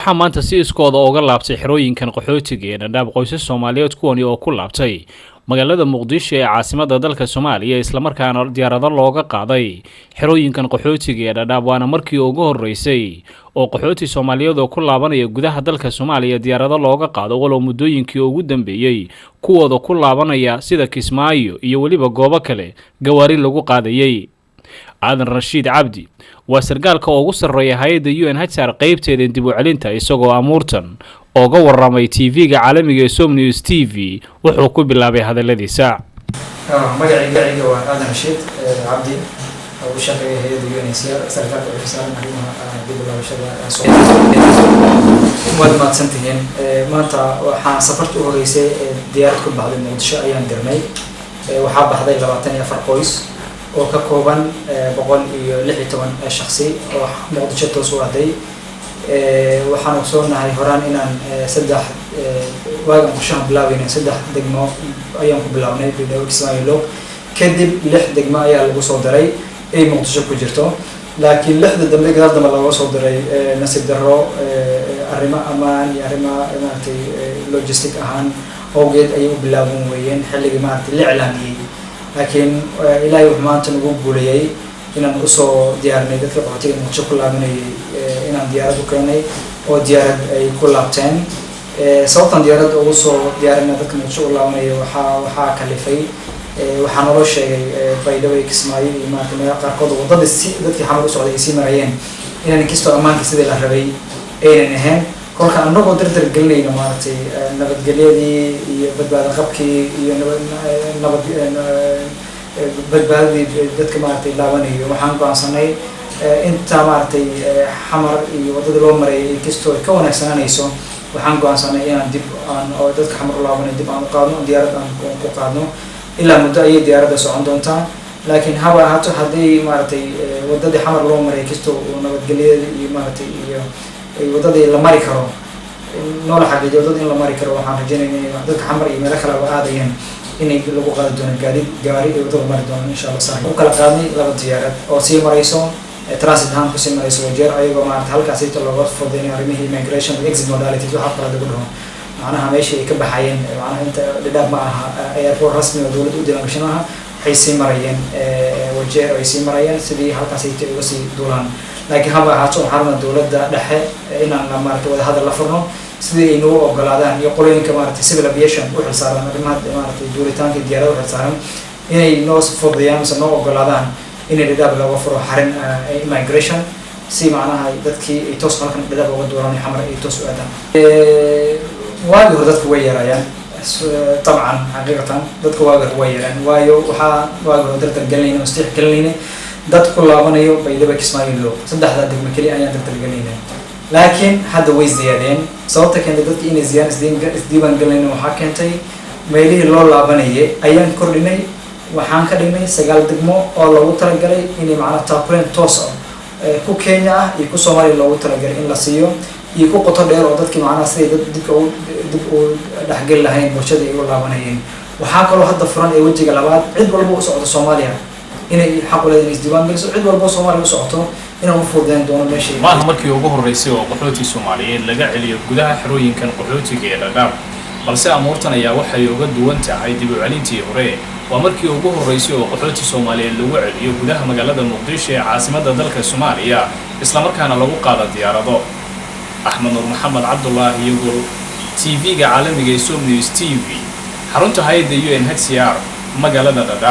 waxaa maanta si iskooda uga laabtay xerooyinkan qaxootiga ee dhadhaab qoysas Soomaaliyeed kuwani oo ku laabtay magaalada Muqdisho ee caasimadda dalka Soomaaliya isla markaana diyaarado looga qaaday xerooyinkan qaxootiga ee dhadhaab waana markii ugu horeysay oo qaxooti Soomaaliyeed oo ku laabanaya gudaha dalka Soomaaliya diyaarado looga qaado walow muddooyinkii ugu dambeeyay kuwooda ku laabanaya sida Kismaayo iyo waliba goobo kale gawaari lagu qaadayay aadan Rashiid Cabdi waa sargaalka ugu sarreeya hay'adda UNHCR qaybteeda dib u celinta isagoo amuurtan ooga waramay TV-ga caalamiga ee Som News TV wuxuu ku bilaabay hadaladiisa. magacayga waa aadan Rashiid Cabdi oo u shaqeeya hay'adda UNHCR sargaalka u xisaaran arrimaha dib u laabashada Soomaaliya. maadsantihiin maanta waxaan safarta u horeysay diyaarad ku baxday Muqdisho ayaan dirnay waxaa baxday 24 qoys oo ka kooban 116 shakhsi oo Muqdisho toos u aaday waxaan soo nahay horaan inaan saddex waagan qorshaha bilaabay saddex degmo ayaan ku bilaabnay Kismaayo kadib 6 degmo ayaa lagu soo daray ay Muqdisho ku jirto laakiin 6 dambe gadaal laga soo daray nasiib darro arrimo amaan iyo arrimo maartay logistic ahaan awgeed ay u bilaabeen weeyeen xilliga maartay la iclaamiyay laakiin ilaahay wuxuu maanta nagu guuleeyay inaan u soo diyaarnay dadka qaxootiga Muqdisho ku laabanayay inaan diyaarad u keenay oo diyaarad ay ku laabteen sababtan diyaarad ugu soo diyaarinay dadka Muqdisho u laabanayay waxaa kalifay waxaan noo sheegay baydhabo Kismaayo iyo maartay meelo qaarkood wadada dadkii xamar u socday si marayeen inaan kisto amaanka sidii la rabay aynan ahayn kolka anagoo dardar gelinayna maartay nabadgelyadii iyo badbaado qabkii iyo nabad badbaadadii dadka maartay laabanayo waxaan go'aansanay inta maartay xamar iyo wadada loo maray kisto ka wanaagsananayso waxaan go'aansanay inaan dib aan oo dadka xamar u laabanay dib aan u qaadno diyaarad aan ku qaadno ilaa muddo ay diyaarada socon doontaa laakiin haba haato haddii maartay wadada xamar loo maray kisto nabadgelyada iyo maartay iyo wadada la mari karo noola xaqiijiyo wadada in la mari karo waxaan rajaynaynaa dadka xamar iyo meelo kale oo aadayeen inay lagu qaadi doono gaari iyo wadada mari doono insha Allah sax u kala qaadnay laba diyaarad oo sii marayso transit ahaan ku sii marayso wajeer ayagoo maartay halkaas inta looga fududeeyay arrimihii immigration exit modalities waxa kala lagu dhaho macnaha meeshii ay ka baxayeen macnaha inta dhadhaab ma aha airport rasmi oo dawladda u diiwaangashan aha waxay sii marayeen wajeer ay sii marayeen sidii halkaas ay uga sii duulaan laakiin haba ahaato xarunta dawladda dhexe inaan maartay wada hadal la furno sidii ay noo ogolaadaan iyo qolooyinka maartay civil aviation u xilsaaran arrimaha maartay duulitaanka diyaaradaha u xilsaaran inay noo fududeeyaan mise noo ogolaadaan inay dhadhaab laga furo xarin immigration si macnaha dadkii ay toos halkan dhadhaab uga duulaan xamar ay toos u aadaan waagi hore dadku way yarayaan طبعا حقيقة dadku waagi hore way yaraan waayo waxaa waagi hore dardar gelinayna istiix gelinayna dadku laabanayo baydhabo Kismaayo saddexda degmo kali ayaan dardar gelinayna laakiin hadda way ziyaadeen sababta keentay dadka inay isdiiwaan gelinayna waxaa keentay meelihii loo laabanayay ayaan kordhinay waxaan ka dhignay 9 degmo oo loogu talagalay inay macnaha taakuleen toos ah ku Kenya ah iyo ku Soomaaliya loogu talagalay in la siiyo iyo ku qoto dheer oo dadkii macnaha sidii dib u dhaxgal lahayn bulshada ay u laabanayeen waxaa kaloo hadda furan ee wajiga labaad cid walba u socdo Soomaaliya inay xaq u leedahay isdiiwaan geliso cid walba Soomaaliya u socoto inuu fududeyn doono meeshii maaha markii ugu horeysay oo qaxooti Soomaaliyeed laga celiyo gudaha xerooyinkan qaxootiga ee dhadhaab balse amuurtan ayaa waxay uga duwan tahay dib u celintii hore waa markii ugu horeysay oo qaxooti Soomaaliyeed lagu celiyo gudaha magaalada Muqdisho ee caasimadda dalka Soomaaliya isla markaana lagu qaado diyaarado أحمد نور محمد عبد الله يقول TV-ga caalamiga ee Som News TV xarunta hay'adda UNHCR magaalada